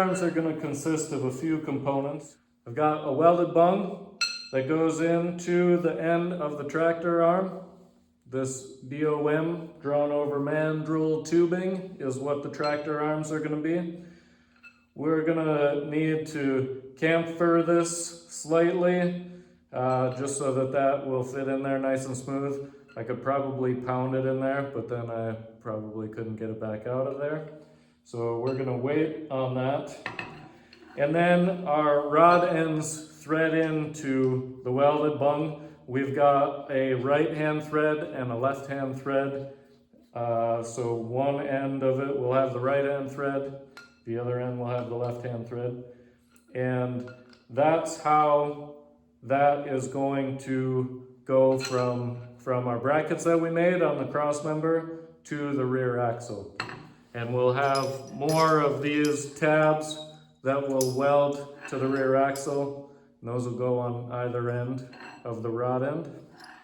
arms are going to consist of a few components. I've got a welded bung that goes into the end of the tractor arm. This DOM, drawn over mandrel tubing, is what the tractor arms are going to be. We're going to need to chamfer this slightly, just so that that will fit in there nice and smooth. I could probably pound it in there, but then I probably couldn't get it back out of there. So we're going to wait on that. And then our rod ends thread into the welded bung. We've got a right hand thread and a left hand thread. So one end of it will have the right hand thread, the other end will have the left hand thread. And that's how that is going to go from our brackets that we made on the cross member to the rear axle. And we'll have more of these tabs that will weld to the rear axle. And those will go on either end of the rod end.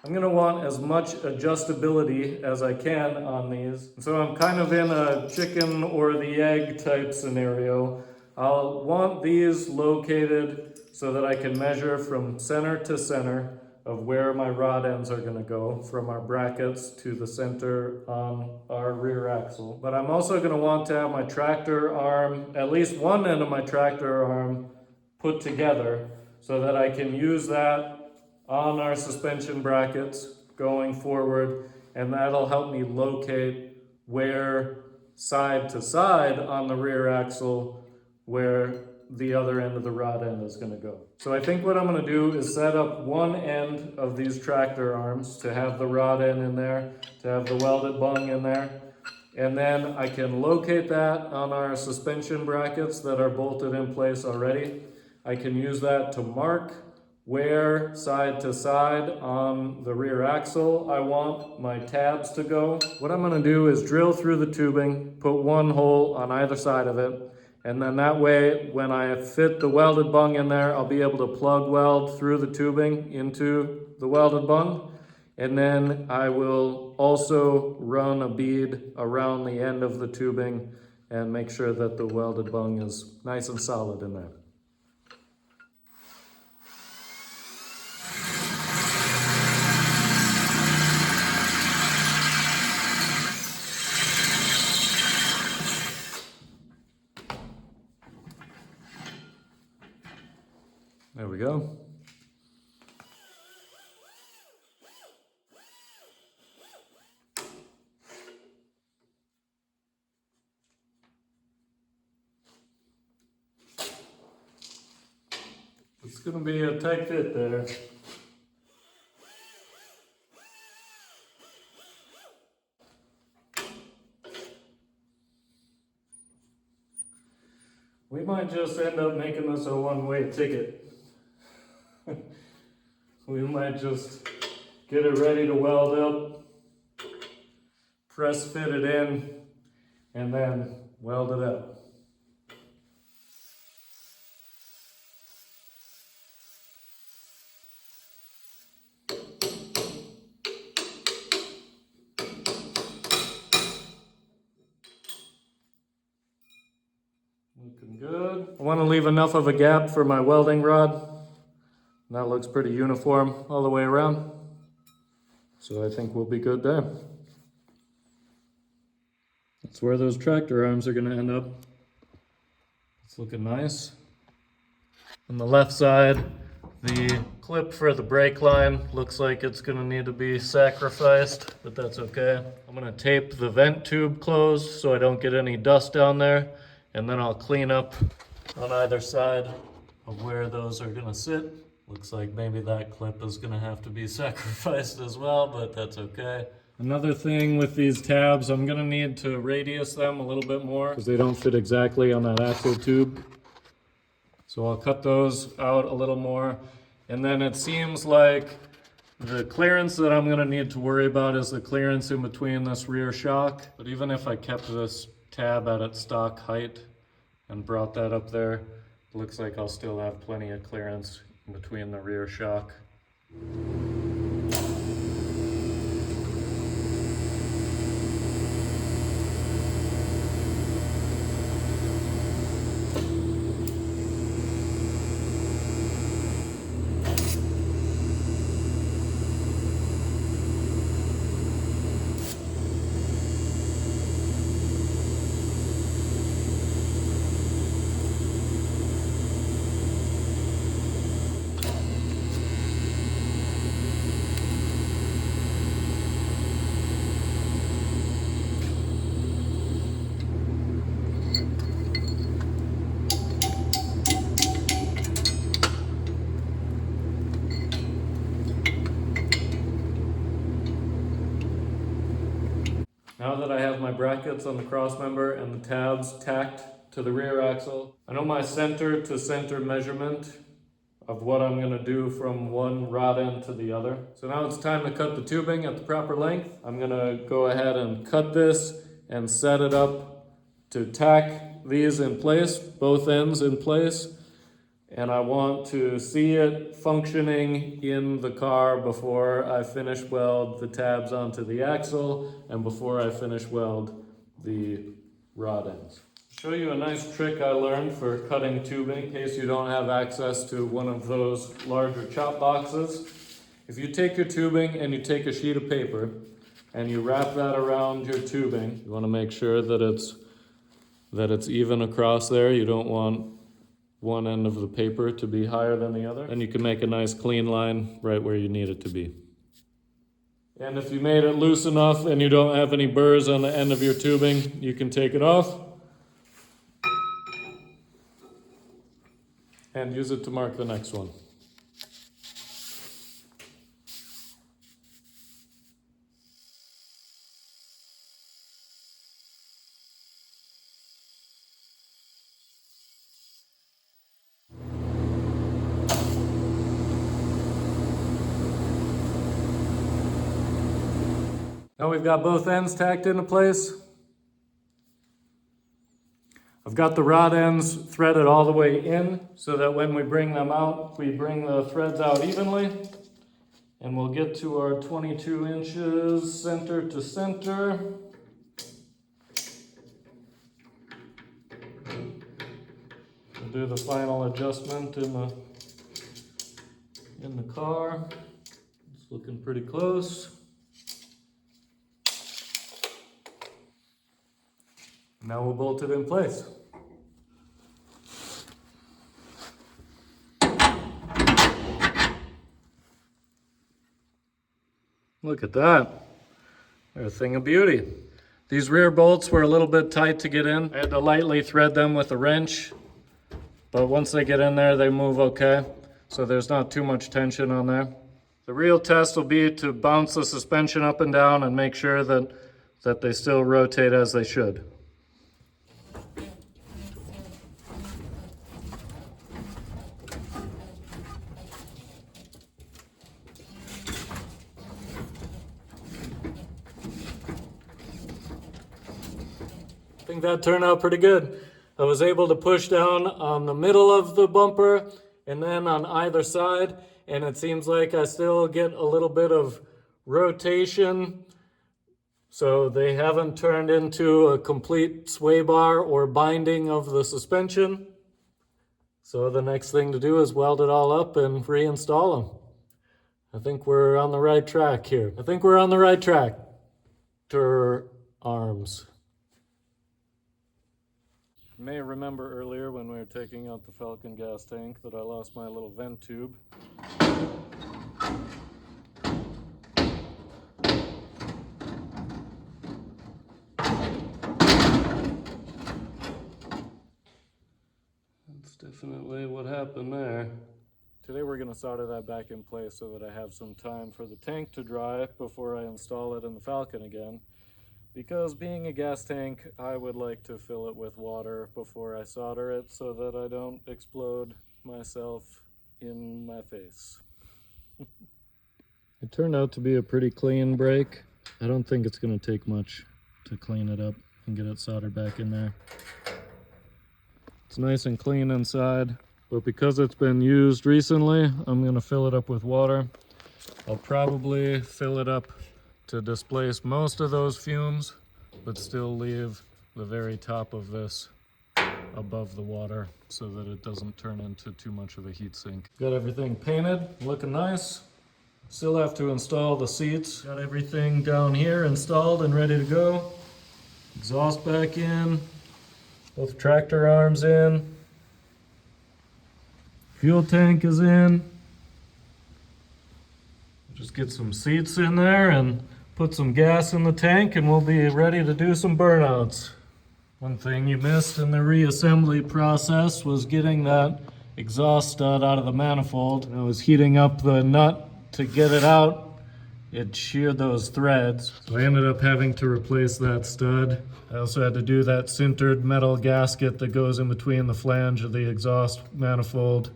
I'm going to want as much adjustability as I can on these. So I'm kind of in a chicken or the egg type scenario. I'll want these located so that I can measure from center to center of where my rod ends are going to go from our brackets to the center on our rear axle. But I'm also going to want to have my tractor arm, at least one end of my tractor arm, put together so that I can use that on our suspension brackets going forward, and that'll help me locate where side to side on the rear axle where the other end of the rod end is going to go. So I think what I'm going to do is set up one end of these tractor arms to have the rod end in there, to have the welded bung in there, and then I can locate that on our suspension brackets that are bolted in place already. I can use that to mark where side to side on the rear axle I want my tabs to go. What I'm going to do is drill through the tubing, put one hole on either side of it, and then that way when I fit the welded bung in there, I'll be able to plug weld through the tubing into the welded bung. And then I will also run a bead around the end of the tubing and make sure that the welded bung is nice and solid in there. There we go. It's going to be a tight fit there. We might just end up making this a one-way ticket. We might just get it ready to weld up, press fit it in, and then weld it up. Looking good. I want to leave enough of a gap for my welding rod. That looks pretty uniform all the way around. So I think we'll be good there. That's where those tractor arms are going to end up. It's looking nice. On the left side, the clip for the brake line looks like it's going to need to be sacrificed, but that's okay. I'm going to tape the vent tube closed so I don't get any dust down there, and then I'll clean up on either side of where those are going to sit. Looks like maybe that clip is going to have to be sacrificed as well, but that's okay. Another thing with these tabs, I'm going to need to radius them a little bit more because they don't fit exactly on that axle tube. So I'll cut those out a little more. And then it seems like the clearance that I'm going to need to worry about is the clearance in between this rear shock. But even if I kept this tab at its stock height and brought that up there, it looks like I'll still have plenty of clearance in between the rear shock. Now that I have my brackets on the crossmember and the tabs tacked to the rear axle, I know my center to center measurement of what I'm going to do from one rod end to the other. So now it's time to cut the tubing at the proper length. I'm going to go ahead and cut this and set it up to tack these in place, both ends in place. And I want to see it functioning in the car before I finish weld the tabs onto the axle and before I finish weld the rod ends. Show you a nice trick I learned for cutting tubing in case you don't have access to one of those larger chop boxes. If you take your tubing and you take a sheet of paper and you wrap that around your tubing, you want to make sure that it's even across there. You don't want one end of the paper to be higher than the other. And you can make a nice clean line right where you need it to be. And if you made it loose enough and you don't have any burrs on the end of your tubing, you can take it off and use it to mark the next one. Now we've got both ends tacked into place. I've got the rod ends threaded all the way in so that when we bring them out, we bring the threads out evenly. And we'll get to our 22 inches center to center. We'll do the final adjustment in the car. It's looking pretty close. Now we'll bolt it in place. Look at that. They're a thing of beauty. These rear bolts were a little bit tight to get in. I had to lightly thread them with a wrench, but once they get in there, they move okay. So there's not too much tension on there. The real test will be to bounce the suspension up and down and make sure that they still rotate as they should. I think that turned out pretty good. I was able to push down on the middle of the bumper and then on either side, and it seems like I still get a little bit of rotation, so they haven't turned into a complete sway bar or binding of the suspension. So the next thing to do is weld it all up and reinstall them. I think we're on the right track here. I think we're on the right track. Arms. You may remember earlier when we were taking out the Falcon gas tank that I lost my little vent tube. That's definitely what happened there. Today we're going to solder that back in place so that I have some time for the tank to dry before I install it in the Falcon again. Because being a gas tank, I would like to fill it with water before I solder it so that I don't explode myself in my face. It turned out to be a pretty clean break. I don't think it's going to take much to clean it up and get it soldered back in there. It's nice and clean inside, but because it's been used recently, I'm going to fill it up with water. I'll probably fill it up to displace most of those fumes, but still leave the very top of this above the water so that it doesn't turn into too much of a heat sink. Got everything painted, looking nice. Still have to install the seats. Got everything down here installed and ready to go. Exhaust back in, both tractor arms in. Fuel tank is in. Just get some seats in there and put some gas in the tank and we'll be ready to do some burnouts. One thing you missed in the reassembly process was getting that exhaust stud out of the manifold. I was heating up the nut to get it out it sheared those threads. So I ended up having to replace that stud. I also had to do that sintered metal gasket that goes in between the flange of the exhaust manifold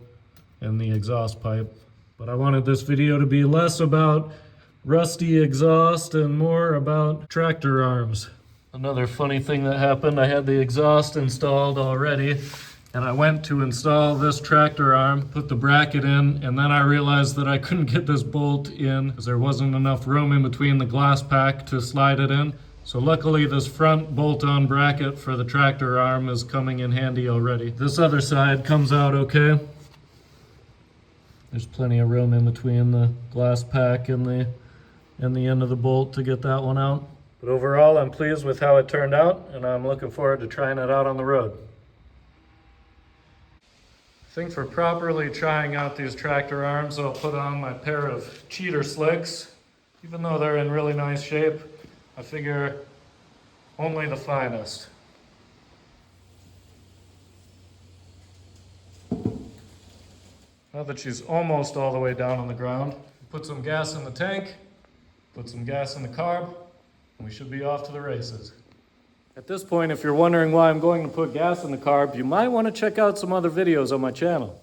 and the exhaust pipe. But I wanted this video to be less about rusty exhaust and more about tractor arms. Another funny thing that happened, I had the exhaust installed already, and I went to install this tractor arm, put the bracket in, and then I realized that I couldn't get this bolt in because there wasn't enough room in between the glass pack to slide it in. So luckily this front bolt-on bracket for the tractor arm is coming in handy already. This other side comes out okay. There's plenty of room in between the glass pack and the end of the bolt to get that one out. But overall, I'm pleased with how it turned out, and I'm looking forward to trying it out on the road. I think for properly trying out these tractor arms, I'll put on my pair of cheater slicks. Even though they're in really nice shape, I figure only the finest. Now that she's almost all the way down on the ground, put some gas in the tank, put some gas in the carb, and we should be off to the races. At this point, if you're wondering why I'm going to put gas in the carb, you might want to check out some other videos on my channel.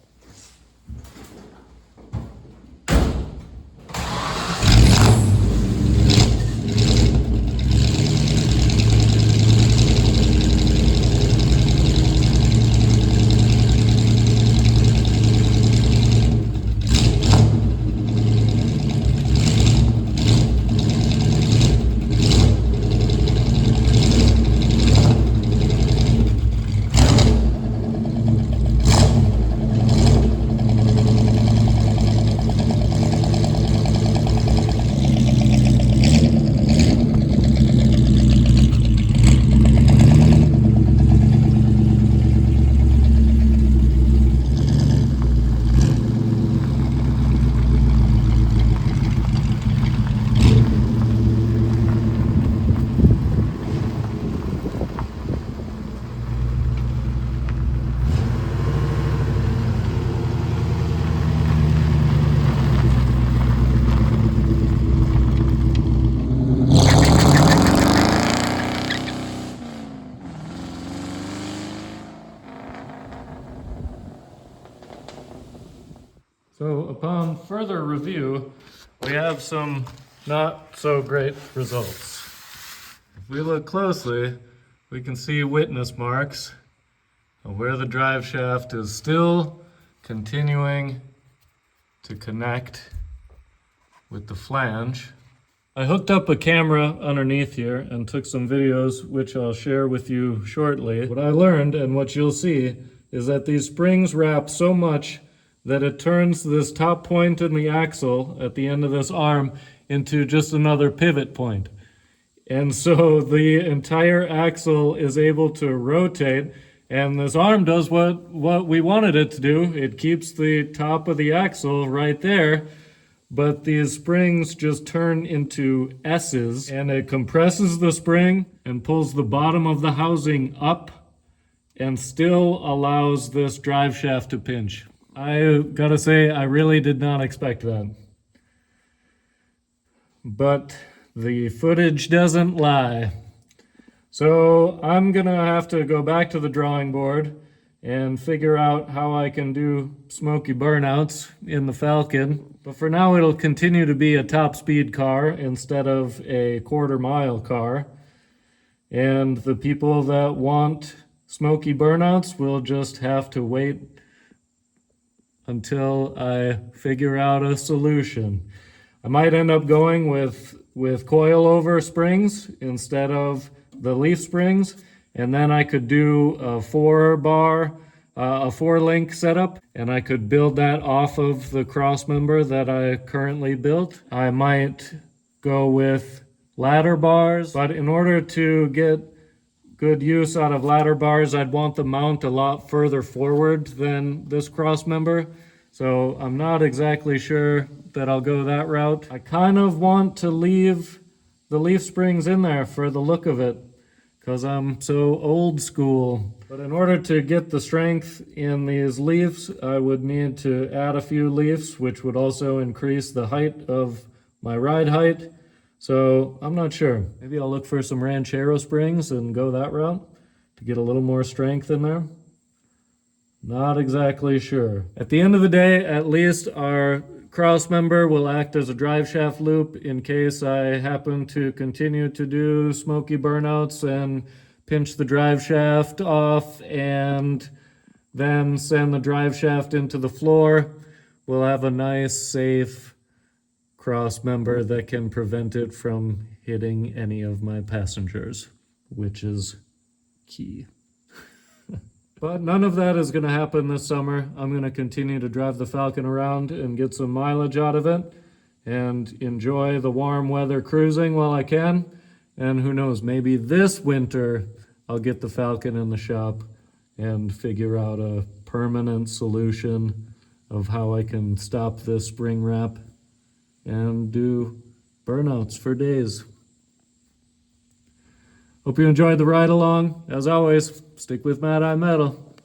So upon further review, we have some not so great results. If we look closely, we can see witness marks of where the drive shaft is still continuing to connect with the flange. I hooked up a camera underneath here and took some videos, which I'll share with you shortly. What I learned and what you'll see is that these springs wrap so much that it turns this top point in the axle at the end of this arm into just another pivot point. And so the entire axle is able to rotate, and this arm does what we wanted it to do. It keeps the top of the axle right there, but these springs just turn into S's, and it compresses the spring and pulls the bottom of the housing up and still allows this drive shaft to pinch. I gotta say, I really did not expect that. But the footage doesn't lie. So I'm gonna have to go back to the drawing board and figure out how I can do smoky burnouts in the Falcon. But for now, it'll continue to be a top speed car instead of a quarter-mile car. And the people that want smoky burnouts will just have to wait until I figure out a solution. I might end up going with coilover springs instead of the leaf springs, and then I could do a 4-link setup, and I could build that off of the crossmember that I currently built. I might go with ladder bars, but in order to get good use out of ladder bars, I'd want the mount a lot further forward than this crossmember. So I'm not exactly sure that I'll go that route. I kind of want to leave the leaf springs in there for the look of it, because I'm so old school. But in order to get the strength in these leaves, I would need to add a few leaves, which would also increase the height of my ride height. So I'm not sure. Maybe I'll look for some Ranchero springs and go that route to get a little more strength in there. Not exactly sure. At the end of the day, at least our crossmember will act as a drive shaft loop in case I happen to continue to do smokey burnouts and pinch the drive shaft off and then send the drive shaft into the floor. We'll have a nice, safe crossmember that can prevent it from hitting any of my passengers, which is key. But none of that is going to happen this summer. I'm going to continue to drive the Falcon around and get some mileage out of it and enjoy the warm weather cruising while I can. And who knows, maybe this winter I'll get the Falcon in the shop and figure out a permanent solution of how I can stop this spring wrap and do burnouts for days. Hope you enjoyed the ride along. As always, stick with Mad Eye Metal.